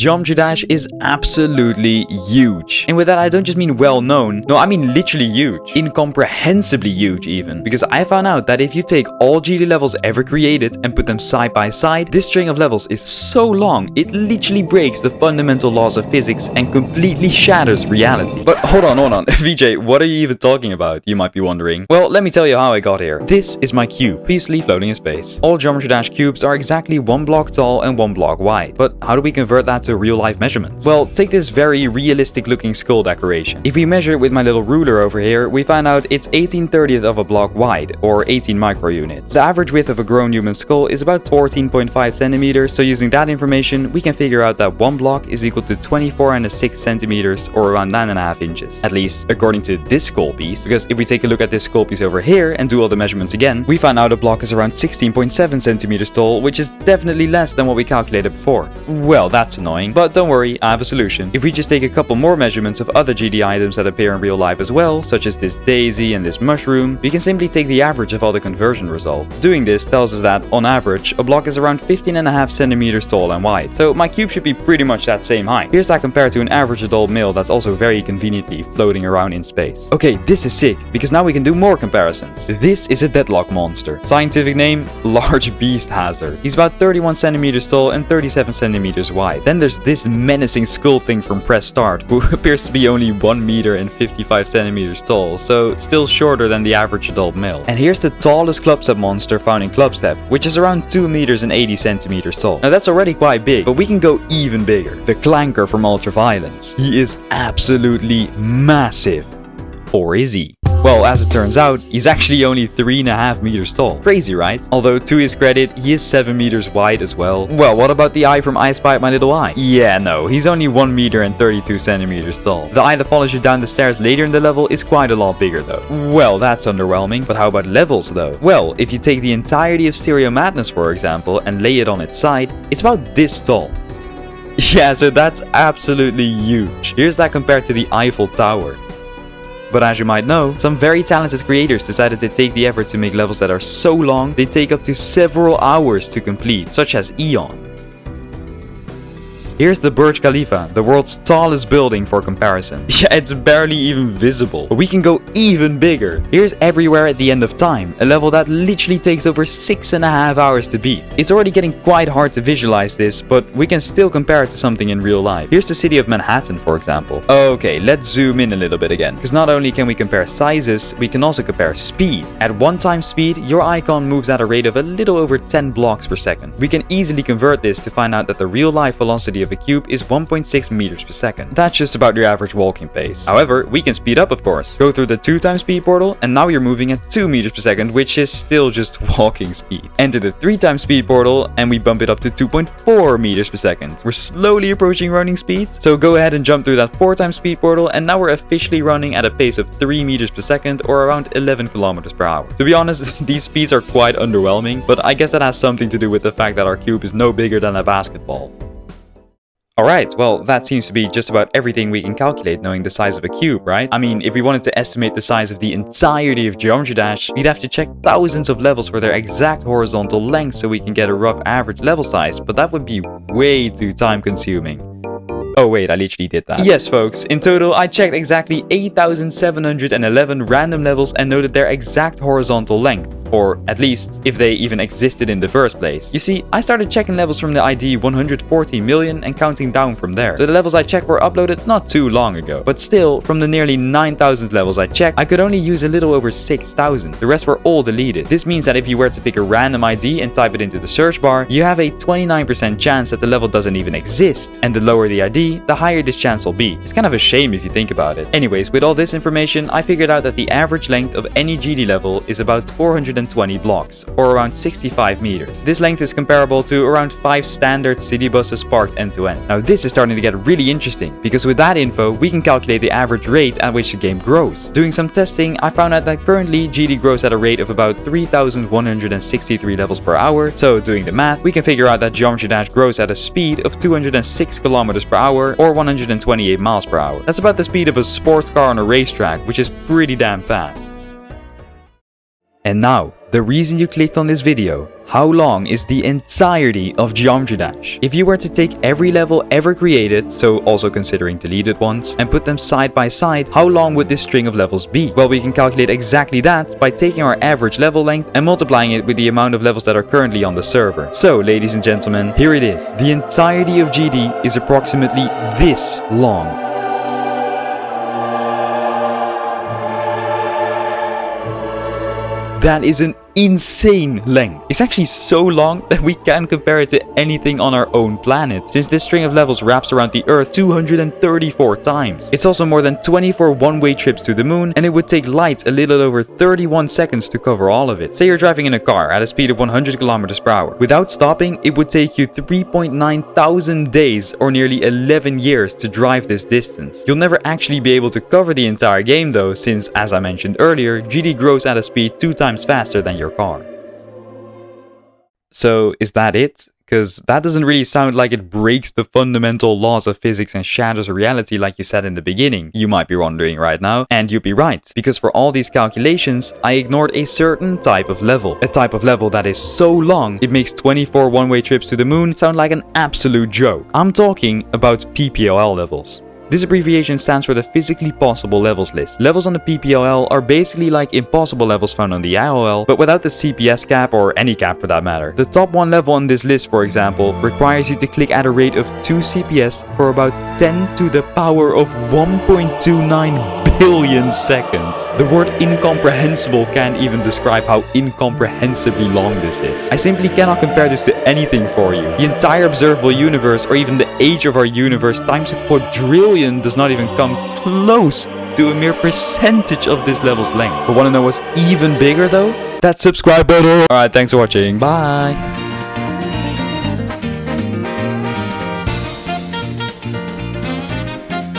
Geometry Dash is absolutely huge. And with that, I don't just mean well known, no, I mean literally huge. Incomprehensibly huge even. Because I found out that if you take all GD levels ever created and put them side by side, this string of levels is so long, it literally breaks the fundamental laws of physics and completely shatters reality. But hold on, VJ, what are you even talking about? You might be wondering. Well, let me tell you how I got here. This is my cube, peacefully floating in space. All Geometry Dash cubes are exactly 1 block tall and 1 block wide. But how do we convert that to real life measurements? Well, take this very realistic looking skull decoration. If we measure it with my little ruler over here, we find out it's 18/30th of a block wide, or 18 micro units. The average width of a grown human skull is about 14.5 centimeters, so using that information, we can figure out that 1 block is equal to 24.6 centimeters, or around 9.5 inches. At least, according to this skull piece, because if we take a look at this skull piece over here and do all the measurements again, we find out a block is around 16.7 centimeters tall, which is definitely less than what we calculated before. Well, that's annoying, but don't worry, I have a solution. If we just take a couple more measurements of other GD items that appear in real life as well, such as this daisy and this mushroom, we can simply take the average of all the conversion results. Doing this tells us that, on average, a block is around 15.5 centimeters tall and wide, so my cube should be pretty much that same height. Here's that compared to an average adult male that's also very conveniently floating around in space. Okay, this is sick, because now we can do more comparisons. This is a Deadlocked monster. Scientific name, Large Beast Hazard. He's about 31 centimeters tall and 37 centimeters wide. Then there's this menacing skull thing from Press Start, who appears to be only 1 meter and 55 centimeters tall, so still shorter than the average adult male. And here's the tallest Clubstep monster found in Clubstep, which is around 2 meters and 80 centimeters tall. Now that's already quite big, but we can go even bigger. The Clanker from Ultraviolence. He is absolutely massive. Or is he? Well, as it turns out, he's actually only 3.5 meters tall. Crazy, right? Although, to his credit, he is 7 meters wide as well. Well, what about the eye from I Spy My Little Eye? Yeah, no, he's only 1 meter and 32 centimeters tall. The eye that follows you down the stairs later in the level is quite a lot bigger though. Well, that's underwhelming, but how about levels though? Well, if you take the entirety of Stereo Madness, for example, and lay it on its side, it's about this tall. Yeah, so that's absolutely huge. Here's that compared to the Eiffel Tower. But as you might know, some very talented creators decided to take the effort to make levels that are so long they take up to several hours to complete, such as Eon. Here's the Burj Khalifa, the world's tallest building for comparison. Yeah, it's barely even visible, but we can go even bigger. Here's Everywhere at the End of Time, a level that literally takes over 6.5 hours to beat. It's already getting quite hard to visualize this, but we can still compare it to something in real life. Here's the city of Manhattan, for example. Okay, let's zoom in a little bit again, because not only can we compare sizes, we can also compare speed. At 1 times speed, your icon moves at a rate of a little over 10 blocks per second. We can easily convert this to find out that the real life velocity of a cube is 1.6 meters per second. That's just about your average walking pace. However, we can speed up, of course. Go through the 2 times speed portal, and now you're moving at 2 meters per second, which is still just walking speed. Enter the 3 times speed portal, and we bump it up to 2.4 meters per second. We're slowly approaching running speed, so go ahead and jump through that 4 times speed portal, and now we're officially running at a pace of 3 meters per second, or around 11 kilometers per hour. To be honest, these speeds are quite underwhelming, but I guess that has something to do with the fact that our cube is no bigger than a basketball. Alright, well, that seems to be just about everything we can calculate knowing the size of a cube, right? I mean, if we wanted to estimate the size of the entirety of Geometry Dash, we'd have to check thousands of levels for their exact horizontal length so we can get a rough average level size, but that would be way too time consuming. Oh wait, I literally did that. Yes folks, in total I checked exactly 8,711 random levels and noted their exact horizontal length. Or at least, if they even existed in the first place. You see, I started checking levels from the ID 140 million and counting down from there. So the levels I checked were uploaded not too long ago. But still, from the nearly 9,000 levels I checked, I could only use a little over 6,000. The rest were all deleted. This means that if you were to pick a random ID and type it into the search bar, you have a 29% chance that the level doesn't even exist. And the lower the ID, the higher this chance will be. It's kind of a shame if you think about it. Anyways, with all this information, I figured out that the average length of any GD level is about 420 blocks, or around 65 meters. This length is comparable to around 5 standard city buses parked end to end. Now this is starting to get really interesting, because with that info, we can calculate the average rate at which the game grows. Doing some testing, I found out that currently GD grows at a rate of about 3,163 levels per hour, so doing the math, we can figure out that Geometry Dash grows at a speed of 206 kilometers per hour, or 128 miles per hour. That's about the speed of a sports car on a racetrack, which is pretty damn fast. And now, the reason you clicked on this video. How long is the entirety of Geometry Dash? If you were to take every level ever created, so also considering deleted ones, and put them side by side, how long would this string of levels be? Well, we can calculate exactly that by taking our average level length and multiplying it with the amount of levels that are currently on the server. So, ladies and gentlemen, here it is. The entirety of GD is approximately this long. That is an insane length. It's actually so long that we can't compare it to anything on our own planet, since this string of levels wraps around the Earth 234 times. It's also more than 24 one-way trips to the moon, and it would take light a little over 31 seconds to cover all of it. Say you're driving in a car at a speed of 100 kilometers per hour. Without stopping, it would take you 3.9 thousand days or nearly 11 years to drive this distance. You'll never actually be able to cover the entire game though, since, as I mentioned earlier, GD grows at a speed 2 times faster than your car. So is that it? Because that doesn't really sound like it breaks the fundamental laws of physics and shatters reality like you said in the beginning. You might be wondering right now, and you'd be right. Because for all these calculations, I ignored a certain type of level. A type of level that is so long, it makes 24 one-way trips to the moon sound like an absolute joke. I'm talking about PPLL levels. This abbreviation stands for the physically possible levels list. Levels on the PPLL are basically like impossible levels found on the IOL, but without the CPS cap or any cap for that matter. The top one level on this list, for example, requires you to click at a rate of 2 CPS for about 10 to the power of 1.29 billion seconds. The word incomprehensible can't even describe how incomprehensibly long this is. I simply cannot compare this to anything for you. The entire observable universe, or even the age of our universe times a quadrillion, does not even come close to a mere percentage of this level's length. But want to know what's even bigger though? That subscribe button! Alright, thanks for watching. Bye!